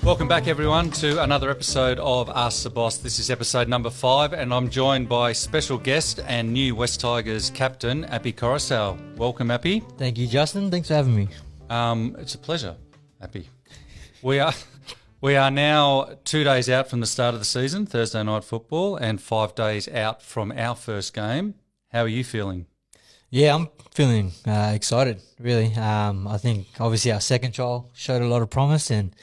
Welcome back, everyone, to another episode of Ask the Boss. This is episode number 5, and I'm joined by special guest and new West Tigers captain, Appy Koroisau. Welcome, Appy. Thank you, Justin. Thanks for having me. It's a pleasure, Appy. We are now 2 days out from the start of the season, Thursday night football, and 5 days out from our first game. How are you feeling? Yeah, I'm feeling excited, really. I think, obviously, our second trial showed a lot of promise, and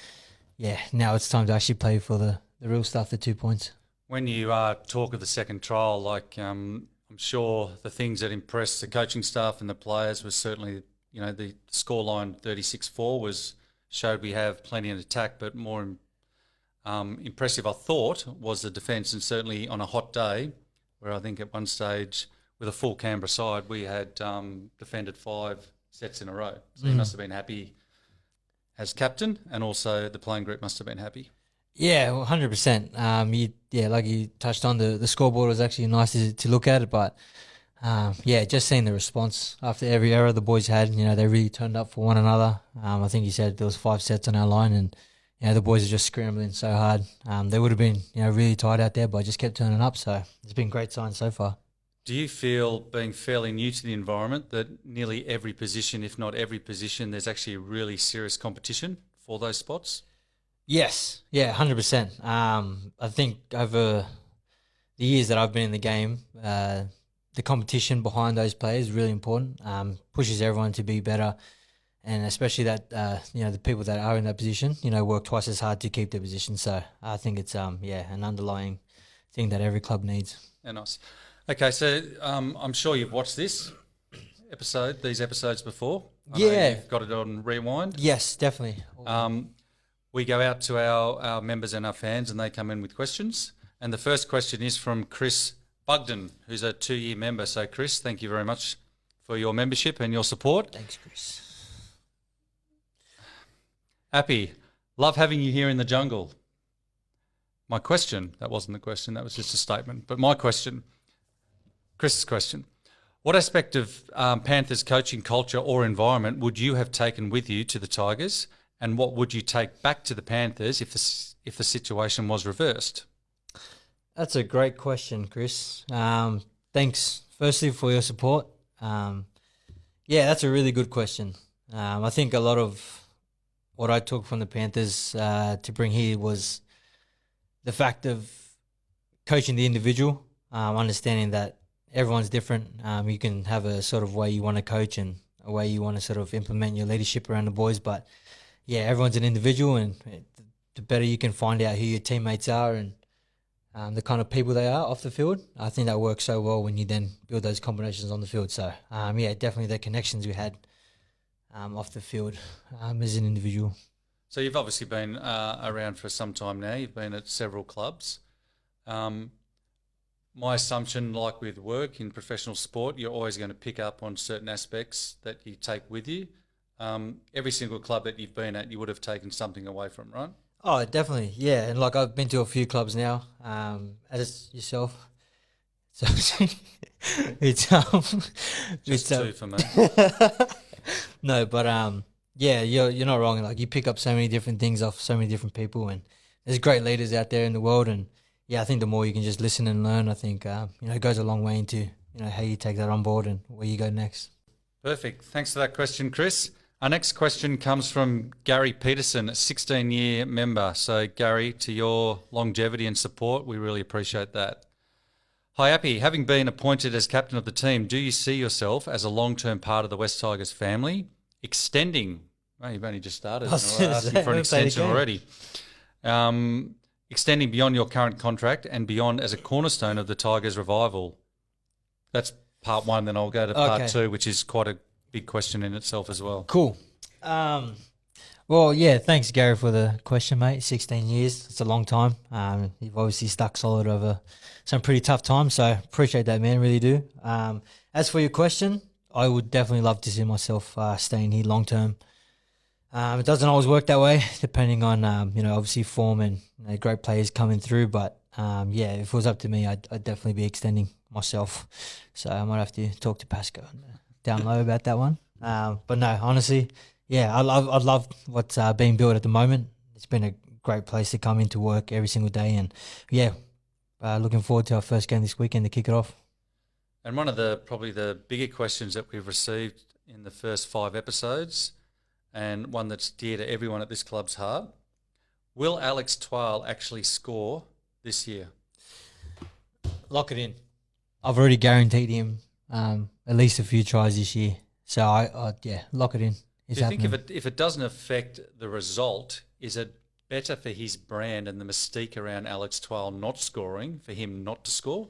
yeah, now it's time to actually play for the real stuff, the 2 points. When you talk of the second trial, I'm sure the things that impressed the coaching staff and the players was certainly, the scoreline 36-4 showed we have plenty in attack, but more impressive, I thought, was the defence, and certainly on a hot day, where I think at one stage with a full Canberra side, we had defended 5 sets in a row. So you must have been happy as captain, and also the playing group must have been happy. Yeah, 100%. Like you touched on, the scoreboard was actually nice to look at it, but just seeing the response after every error the boys had, they really turned up for one another. I think you said there was 5 sets on our line, and the boys are just scrambling so hard. They would have been really tired out there, but just kept turning up. So it's been great signs so far. Do you feel, being fairly new to the environment, that nearly every position, if not every position, there's actually a really serious competition for those spots? Yes, 100%. I think over the years that I've been in the game, the competition behind those players is really important. Pushes everyone to be better, and especially that the people that are in that position, work twice as hard to keep their position. So I think it's an underlying thing that every club needs. Yeah, nice. Okay, so I'm sure you've watched these episodes before. I know you've got it on rewind. Yes, definitely. We go out to our members and our fans, and they come in with questions. And the first question is from Chris Bugdon, who's a 2-year member. So, Chris, thank you very much for your membership and your support. Thanks, Chris. Appy, love having you here in the jungle. My question, that wasn't the question, that was just a statement. But my question, Chris's question, what aspect of Panthers coaching culture or environment would you have taken with you to the Tigers, and what would you take back to the Panthers if the situation was reversed? That's a great question, Chris. Thanks, firstly, for your support. That's a really good question. I think a lot of what I took from the Panthers to bring here was the fact of coaching the individual, understanding that everyone's different. You can have a sort of way you want to coach and a way you want to sort of implement your leadership around the boys. But, everyone's an individual, and the better you can find out who your teammates are and the kind of people they are off the field, I think that works so well when you then build those combinations on the field. So, definitely the connections we had off the field as an individual. So you've obviously been around for some time now. You've been at several clubs. My assumption, like with work in professional sport, you're always going to pick up on certain aspects that you take with you. Every single club that you've been at, you would have taken something away from, right? Oh, definitely, yeah. And I've been to a few clubs now, as yourself. So it's just 2 for me. No, but you're not wrong. You pick up so many different things off so many different people, and there's great leaders out there in the world, and I think the more you can just listen and learn, I think, it goes a long way into, how you take that on board and where you go next. Perfect. Thanks for that question, Chris. Our next question comes from Gary Peterson, a 16-year member. So, Gary, to your longevity and support, we really appreciate that. Hi, Appy. Having been appointed as captain of the team, do you see yourself as a long-term part of the West Tigers family, extending? Well, you've only just started. I was asking for an extension already. Extending beyond your current contract and beyond as a cornerstone of the Tigers' revival? That's part 1, then I'll go to part 2, which is quite a big question in itself as well. Cool. Thanks, Gary, for the question, mate. 16 years, it's a long time. You've obviously stuck solid over some pretty tough times, so appreciate that, man, really do. As for your question, I would definitely love to see myself staying here long term. It doesn't always work that way, depending on obviously form and great players coming through. But if it was up to me, I'd definitely be extending myself. So I might have to talk to Pasco down low about that one. But no, honestly, I love what's being built at the moment. It's been a great place to come into work every single day, and looking forward to our first game this weekend to kick it off. And one of probably the bigger questions that we've received in the first 5 episodes, and one that's dear to everyone at this club's heart, will Alex Twal actually score this year? Lock it in. I've already guaranteed him at least a few tries this year. So lock it in. Do you think if it doesn't affect the result, is it better for his brand and the mystique around Alex Twal not scoring, for him not to score?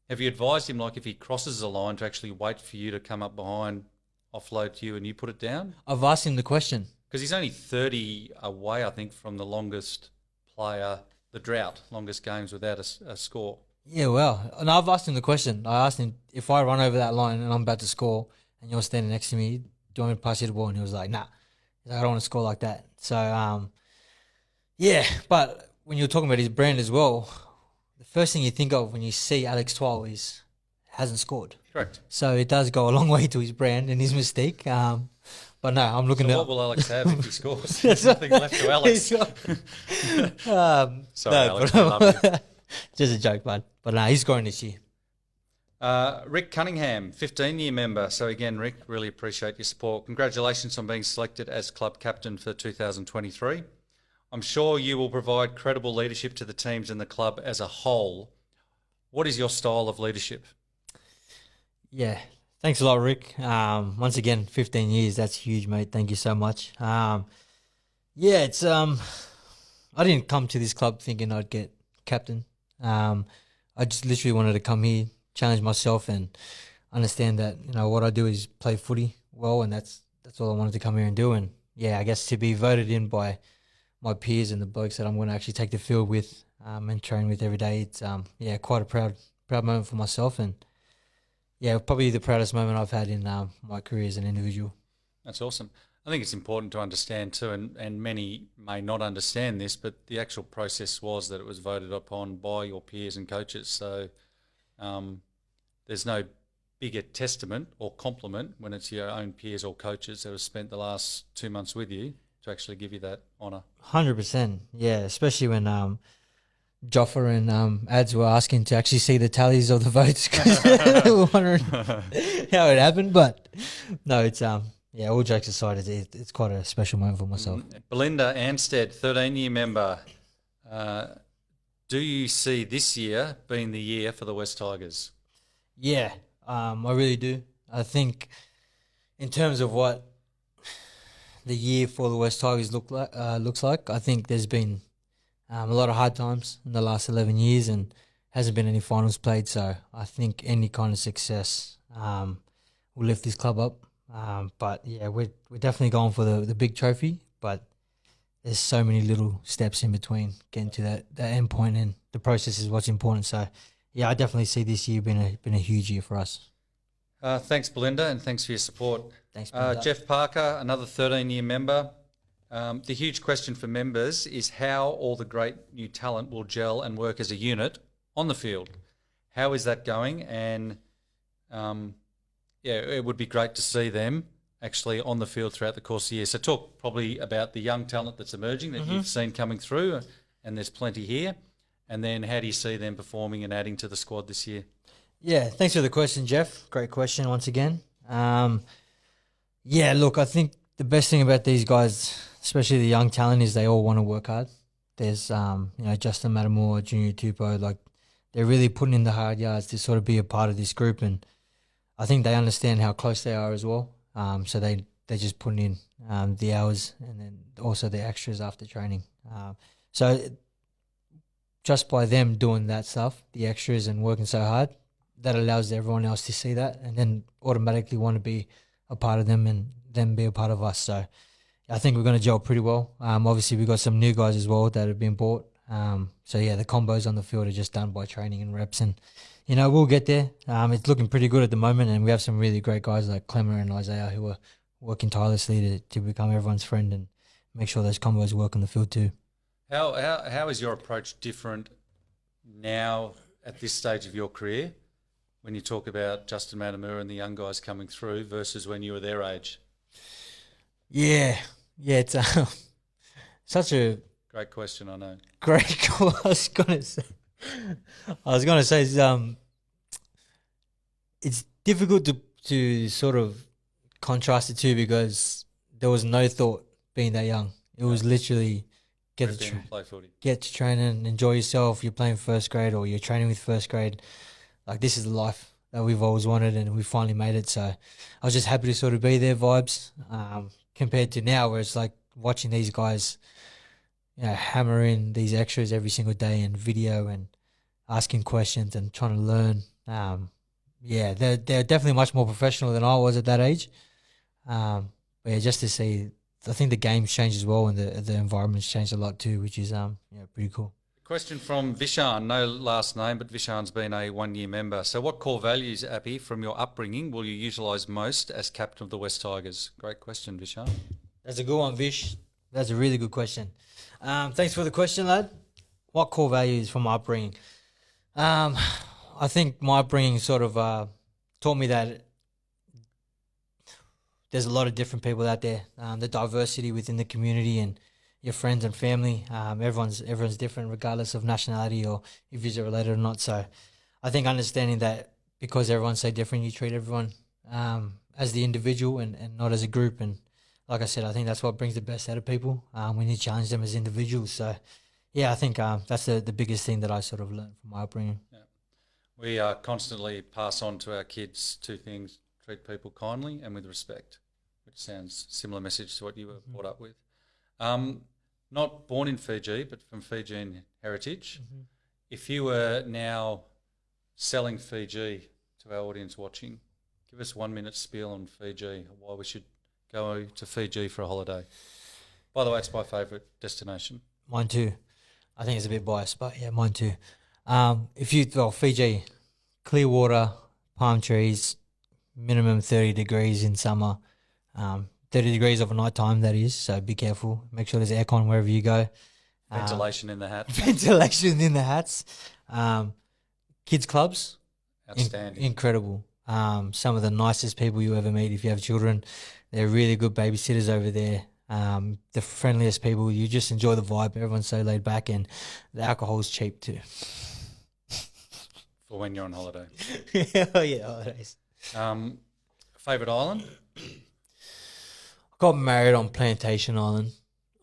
Have you advised him, like if he crosses the line, to actually wait for you to come up behind, offload to you and you put it down? I've asked him the question. Because he's only 30 away, I think, from the longest player, the drought, longest games without a score. Yeah, well, and I've asked him the question. I asked him, if I run over that line and I'm about to score and you're standing next to me, do you want me to pass you the ball? And he was like, nah. He's like, I don't want to score like that. So, but when you're talking about his brand as well, the first thing you think of when you see Alex Twal is hasn't scored. Correct. So it does go a long way to his brand and his mystique. But no, I'm looking at... what will Alex have if he scores? There's nothing left to Alex. Sorry, Alex, I love you. Just a joke, bud. But no, he's scoring this year. Rick Cunningham, 15-year member. So again, Rick, really appreciate your support. Congratulations on being selected as club captain for 2023. I'm sure you will provide credible leadership to the teams and the club as a whole. What is your style of leadership? Yeah, thanks a lot, Rick. Once again, 15 years, that's huge, mate. Thank you so much. It's I didn't come to this club thinking I'd get captain. I just literally wanted to come here, challenge myself, and understand that what I do is play footy well, and that's all I wanted to come here and do. And I guess to be voted in by my peers and the blokes that I'm going to actually take the field with and train with every day, it's quite a proud moment for myself, and probably the proudest moment I've had in my career as an individual. That's awesome. I think it's important to understand too, and many may not understand this, but the actual process was that it was voted upon by your peers and coaches. So there's no bigger testament or compliment when it's your own peers or coaches that have spent the last 2 months with you to actually give you that honour. 100%, yeah, especially when Joffa and Ads were asking to actually see the tallies of the votes because we were wondering how it happened. But no, it's all jokes aside, it's quite a special moment for myself. Belinda Ansted, 13-year member. Do you see this year being the year for the West Tigers? Yeah, I really do. I think in terms of what the year for the West Tigers looks like, I think there's been a lot of hard times in the last 11 years and hasn't been any finals played. So I think any kind of success will lift this club up. But we're definitely going for the big trophy. But there's so many little steps in between getting to that end point, and the process is what's important. So I definitely see this year been a huge year for us. Thanks, Belinda, and thanks for your support. Thanks, Belinda. Jeff Parker, another 13-year member. The huge question for members is how all the great new talent will gel and work as a unit on the field. How is that going? And it would be great to see them actually on the field throughout the course of the year. So talk probably about the young talent that's emerging that you've seen coming through, and there's plenty here. And then how do you see them performing and adding to the squad this year? Yeah, thanks for the question, Jeff. Great question once again. Look, I think the best thing about these guys, especially the young talent, is they all want to work hard. There's, Justin Matamore, Junior Tupou, like they're really putting in the hard yards to sort of be a part of this group, and I think they understand how close they are as well. So they're just putting in the hours and then also the extras after training. So just by them doing that stuff, the extras and working so hard, that allows everyone else to see that and then automatically want to be a part of them and then be a part of us. So I think we're going to gel pretty well. Obviously, we've got some new guys as well that have been bought. The combos on the field are just done by training and reps. And, we'll get there. It's looking pretty good at the moment, and we have some really great guys like Clemmer and Isaiah who are working tirelessly to become everyone's friend and make sure those combos work on the field too. How is your approach different now at this stage of your career when you talk about Justin Matamura and the young guys coming through versus when you were their age? Yeah, it's such a great question, I know. Great call. I was gonna say it's difficult to sort of contrast the two because there was no thought being that young. It was literally play footy. Get to train and enjoy yourself. You're playing first grade or you're training with first grade. Like, this is the life that we've always wanted, and we finally made it. So I was just happy to sort of be there vibes compared to now where it's like watching these guys hammer in these extras every single day and video and asking questions and trying to learn. They're definitely much more professional than I was at that age. But yeah, just to see, I think the game's changed as well, and the environment's changed a lot too, which is pretty cool. Question from Vishan, no last name, but Vishan's been a 1-year member. So what core values, Appy, from your upbringing will you utilise most as captain of the West Tigers? Great question, Vishan. That's a good one, Vish. That's a really good question. Thanks for the question, lad. What core values from my upbringing? I think my upbringing sort of taught me that there's a lot of different people out there. The diversity within the community and your friends and family. Everyone's different regardless of nationality or if you're related or not. So I think understanding that because everyone's so different, you treat everyone as the individual and not as a group. And like I said, I think that's what brings the best out of people when you challenge them as individuals. So yeah, I think that's the biggest thing that I sort of learned from my upbringing. Yeah. We constantly pass on to our kids two things: treat people kindly and with respect, which sounds similar message to what you were brought up with. Not born in Fiji, but from Fijian heritage. Mm-hmm. If you were now selling Fiji to our audience watching, give us 1 minute spiel on Fiji, why we should go to Fiji for a holiday. By the way, it's my favourite destination. Mine too. I think it's a bit biased, but yeah, mine too. Fiji, clear water, palm trees, minimum 30 degrees in summer, 30 degrees of a night time, that is, so be careful. Make sure there's aircon wherever you go. Ventilation in the hat. Ventilation in the hats. Kids clubs. Outstanding. Incredible. Some of the nicest people you ever meet if you have children. They're really good babysitters over there. The friendliest people. You just enjoy the vibe. Everyone's so laid back, and the alcohol's cheap too. For when you're on holiday. Oh yeah, holidays. Favourite island? Got married on Plantation Island.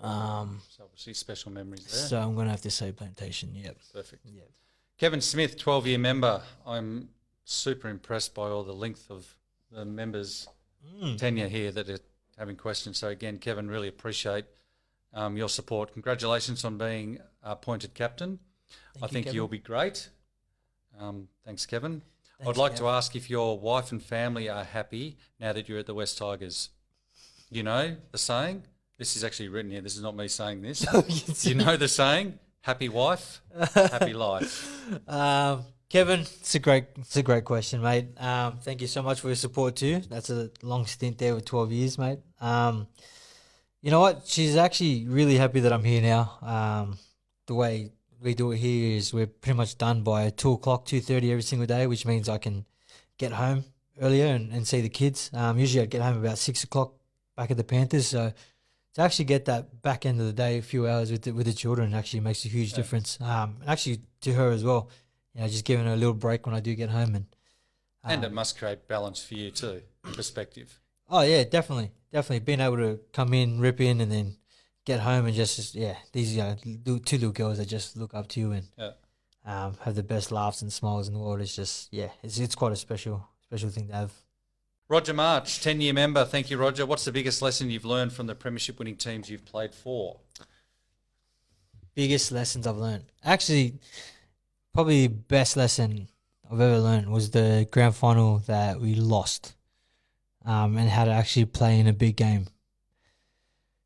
So obviously special memories there. So I'm going to have to say Plantation, yep. Perfect. Yep. Kevin Smith, 12-year member. I'm super impressed by all the length of the members' tenure here that are having questions. So again, Kevin, really appreciate your support. Congratulations on being appointed captain. I think you'll be great. Thanks, Kevin. I'd like to ask if your wife and family are happy now that you're at the West Tigers. You know the saying? This is actually written here. This is not me saying this. You know the saying? Happy wife, happy life. Kevin, it's a great question, mate. Thank you so much for your support too. That's a long stint there with 12 years, mate. You know what? She's actually really happy that I'm here now. The way we do it here is we're pretty much done by 2 o'clock, 2:30 every single day, which means I can get home earlier and see the kids. Usually I'd get home about 6 o'clock back at the Panthers. So to actually get that back end of the day, a few hours with the children, actually makes a huge difference. Actually to her as well. Just giving her a little break when I do get home. And it must create balance for you too, perspective. Oh, yeah, definitely. Definitely. Being able to come in, rip in, and then get home and these two little girls that just look up to you and have the best laughs and smiles in the world. It's just, it's quite a special thing to have. Roger March, 10-year member. Thank you, Roger. What's the biggest lesson you've learned from the premiership winning teams you've played for? Biggest lessons I've learned? Actually, probably the best lesson I've ever learned was the grand final that we lost and how to actually play in a big game.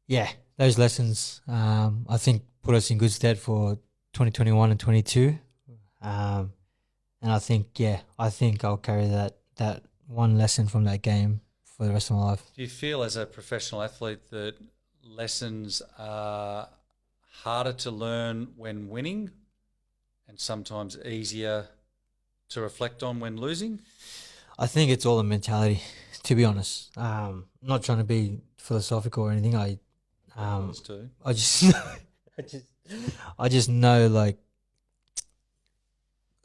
Yeah, those lessons I think put us in good stead for 2021 and 22. And I think I'll carry that one lesson from that game for the rest of my life. Do you feel as a professional athlete that lessons are harder to learn when winning and sometimes easier to reflect on when losing? I think it's all a mentality, to be honest. Not trying to be philosophical or anything. I just I just know, like,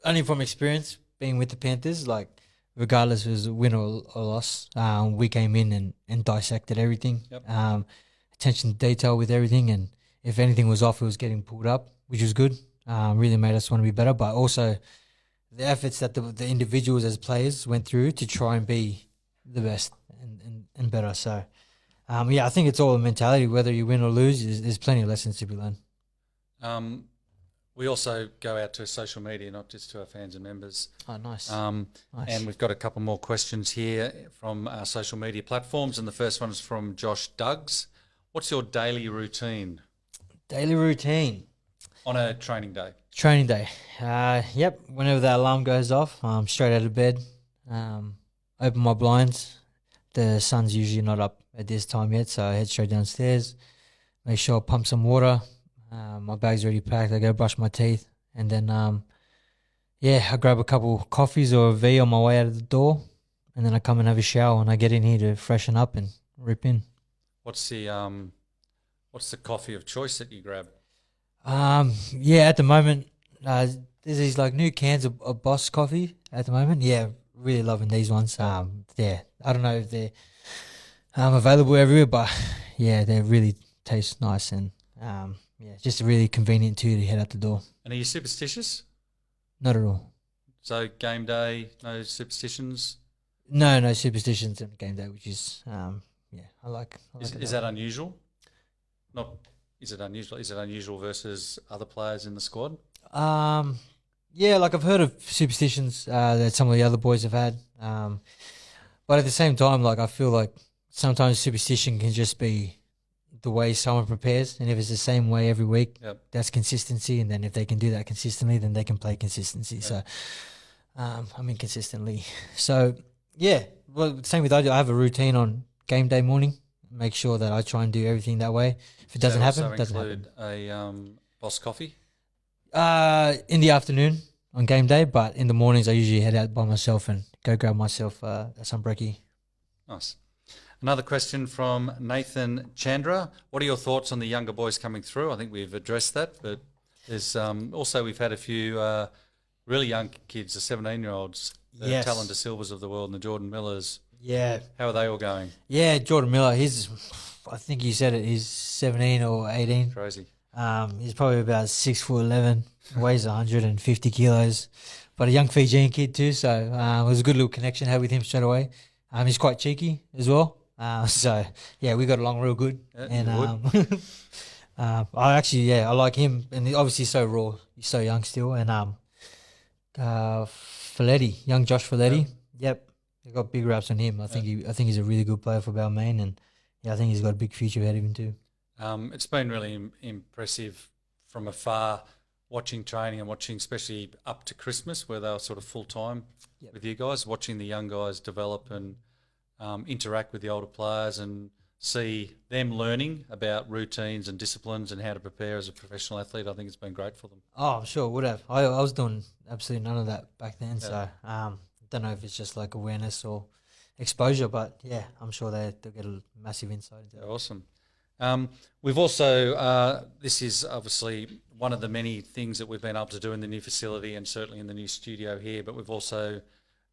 only from experience being with the Panthers, like, regardless if it was a win or loss, we came in and dissected everything. Yep. Attention to detail with everything, and if anything was off, it was getting pulled up, which was good. Really made us want to be better, but also the efforts that the individuals as players went through to try and be the best and better. So, I think it's all a mentality. Whether you win or lose, there's plenty of lessons to be learned. We also go out to social media, not just to our fans and members. Oh, nice. Nice. And we've got a couple more questions here from our social media platforms, and the first one is from Josh Duggs. What's your daily routine? Daily routine. On a training day? Training day. Whenever the alarm goes off, I'm straight out of bed, open my blinds. The sun's usually not up at this time yet, so I head straight downstairs, make sure I pump some water. My bag's already packed. I go brush my teeth, and then I grab a couple coffees or a V on my way out of the door, and then I come and have a shower, and I get in here to freshen up and rip in. What's the coffee of choice that you grab? At the moment, there's these like new cans of Boss coffee at the moment. Yeah, really loving these ones. I don't know if they're available everywhere, but yeah, they really taste nice, and just really convenient too to head out the door. And are you superstitious? Not at all. So game day, no superstitions? No superstitions on game day, which is I like. Is that unusual? Is it unusual? Is it unusual versus other players in the squad? Like I've heard of superstitions that some of the other boys have had, but at the same time, like, I feel like sometimes superstition can just be the way someone prepares, and if it's the same way every week, that's consistency. And then if they can do that consistently, then they can play consistency. So, consistently. So same with I have a routine on game day morning. Make sure that I try and do everything that way. If it doesn't happen, it doesn't happen. A Boss coffee? In the afternoon on game day, but in the mornings I usually head out by myself and go grab myself some brekkie. Nice. Another question from Nathan Chandra. What are your thoughts on the younger boys coming through? I think we've addressed that, but there's also we've had a few really young kids, the 17-year-olds, the Talon De Silvas of the world, and the Jordan Millers. Yeah. How are they all going? Yeah, Jordan Miller, I think you said it, he's 17 or 18. Crazy. He's probably about 6'11", weighs 150 kilos, but a young Fijian kid too, so it was a good little connection had with him straight away. He's quite cheeky as well. We got along real good. Yeah, and I like him, and obviously he's so raw, he's so young still. And Folletti, young Josh Folletti, they got big raps on him. I think he's a really good player for Balmain, and I think he's got a big future ahead of him too. It's been really impressive from afar, watching training and watching, especially up to Christmas, where they were sort of full time with you guys, watching the young guys develop and interact with the older players and see them learning about routines and disciplines and how to prepare as a professional athlete. I think it's been great for them. Oh, I'm sure it would have. I was doing absolutely none of that back then, so don't know if it's just like awareness or exposure, but I'm sure they'll get a massive insight into it. Awesome. We've also, this is obviously one of the many things that we've been able to do in the new facility and certainly in the new studio here, but we've also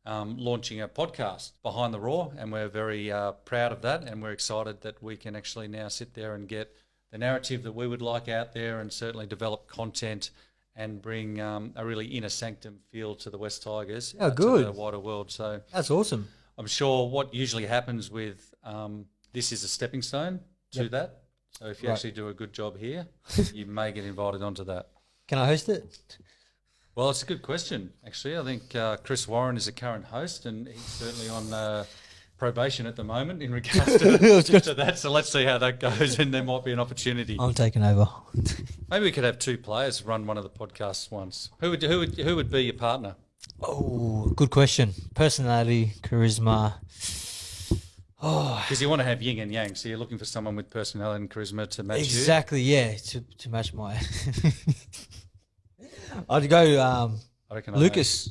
launching a podcast, Behind the Raw, and we're very proud of that, and we're excited that we can actually now sit there and get the narrative that we would like out there and certainly develop content and bring a really inner sanctum feel to the West Tigers to the wider world. So that's awesome. I'm sure what usually happens with this is a stepping stone to that. So if you actually do a good job here, you may get invited onto that. Can I host it? Well, it's a good question, actually. I think Chris Warren is a current host, and he's certainly on probation at the moment in regards to that. So let's see how that goes, and there might be an opportunity. I'm taking over. Maybe we could have two players run one of the podcasts once. Who would be your partner? Oh, good question. Personality, charisma. Oh, Because you want to have yin and yang, so you're looking for someone with personality and charisma to match exactly. Yeah, to match my. I'd go I reckon Lucas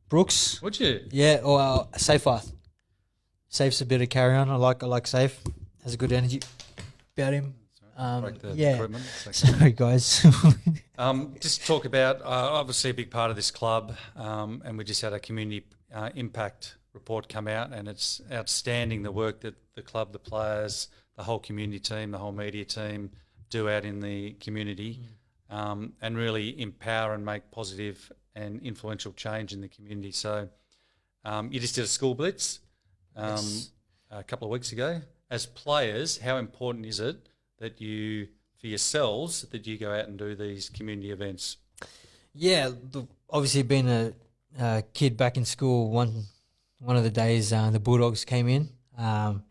Brooks. Would you? Yeah, or Safearth. Safe's a bit of carry on. I like Safe. Has a good energy about him. Break the Yeah. equipment. Sorry, guys. Just talk about obviously a big part of this club, and we just had a community impact report come out, and it's outstanding the work that the club, the players, the whole community team, the whole media team do out in the community, and really empower and make positive and influential change in the community. So you just did a school blitz Yes. a couple of weeks ago. As players, how important is it that you, for yourselves, that you go out and do these community events? Yeah, look, obviously being a kid back in school, one of the days the Bulldogs came in, and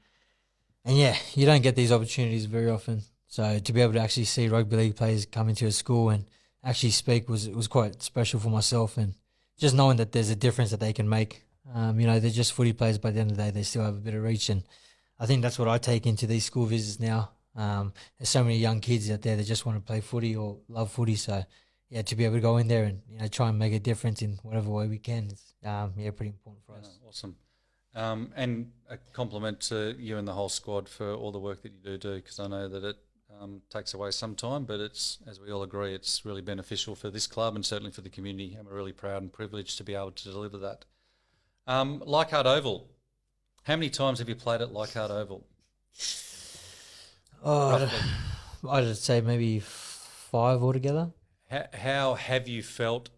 yeah, you don't get these opportunities very often. So to be able to actually see rugby league players come into a school and actually speak was quite special for myself, and just knowing that there's a difference that they can make. They're just footy players, but at the end of the day, they still have a bit of reach, and I think that's what I take into these school visits now. There's so many young kids out there that just want to play footy or love footy. So, yeah, to be able to go in there and try and make a difference in whatever way we can, is pretty important for us. Awesome. And a compliment to you and the whole squad for all the work that you do, because I know that it takes away some time, but it's, as we all agree, it's really beneficial for this club and certainly for the community, and we're really proud and privileged to be able to deliver that. Leichhardt Oval. How many times have you played at Leichhardt Oval? Oh, I'd say maybe 5 altogether. How have you felt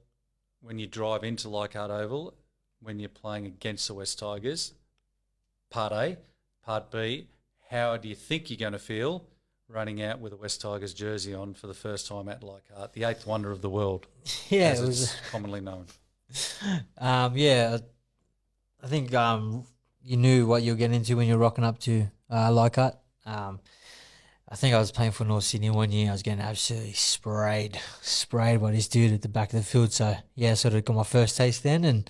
when you drive into Leichhardt Oval when you're playing against the West Tigers? Part A. Part B, how do you think you're going to feel running out with a West Tigers jersey on for the first time at Leichhardt, the eighth wonder of the world, Yeah, as it was. it's commonly known? I think you knew what you were getting into when you were rocking up to Leichhardt. I think I was playing for North Sydney one year. I was getting absolutely sprayed by this dude at the back of the field. So, yeah, sort of got my first taste then. And,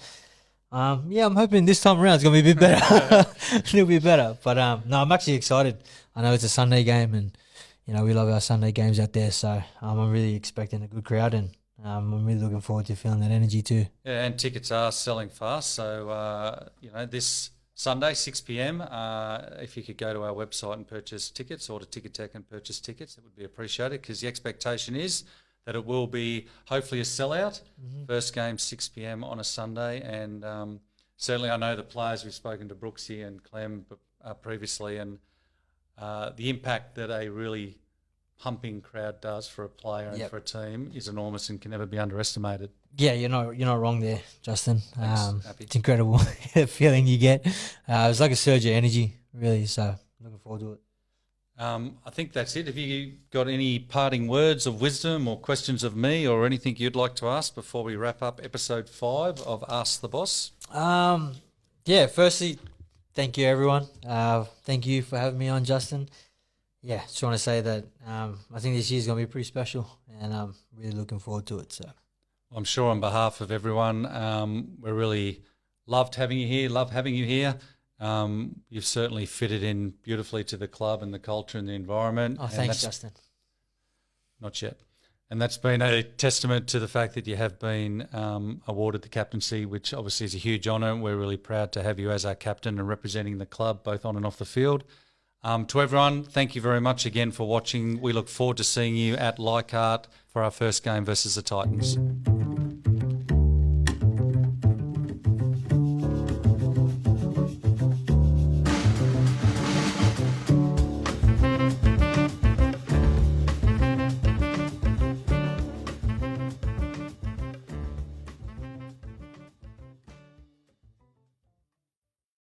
I'm hoping this time around it's going to be a bit better. A little bit better. But, no, I'm actually excited. I know it's a Sunday game and, we love our Sunday games out there. So, I'm really expecting a good crowd and I'm really looking forward to feeling that energy too. Yeah, and tickets are selling fast. So, this Sunday, 6 p.m, if you could go to our website and purchase tickets, or to Ticket Tech and purchase tickets, it would be appreciated, because the expectation is that it will be hopefully a sellout. First game, 6 p.m. on a Sunday. And certainly I know the players, we've spoken to Brooksy and Clem previously, and the impact that a really pumping crowd does for a player and for a team is enormous and can never be underestimated. Yeah, you're not wrong there, Justin. Thanks, Happy. It's incredible the feeling you get. It's like a surge of energy, really. So looking forward to it. I think that's it. Have you got any parting words of wisdom or questions of me, or anything you'd like to ask before we wrap up episode 5 of Ask the Boss? Firstly, thank you, everyone. Thank you for having me on, Justin. Yeah, just want to say that I think this year's going to be pretty special, and I'm really looking forward to it. So, I'm sure on behalf of everyone, we're really love having you here. You've certainly fitted in beautifully to the club and the culture and the environment. oh, thanks, Justin. Not yet. And that's been a testament to the fact that you have been awarded the captaincy, which obviously is a huge honour. We're really proud to have you as our captain and representing the club both on and off the field. To everyone, thank you very much again for watching. We look forward to seeing you at Leichhardt for our first game versus the Titans.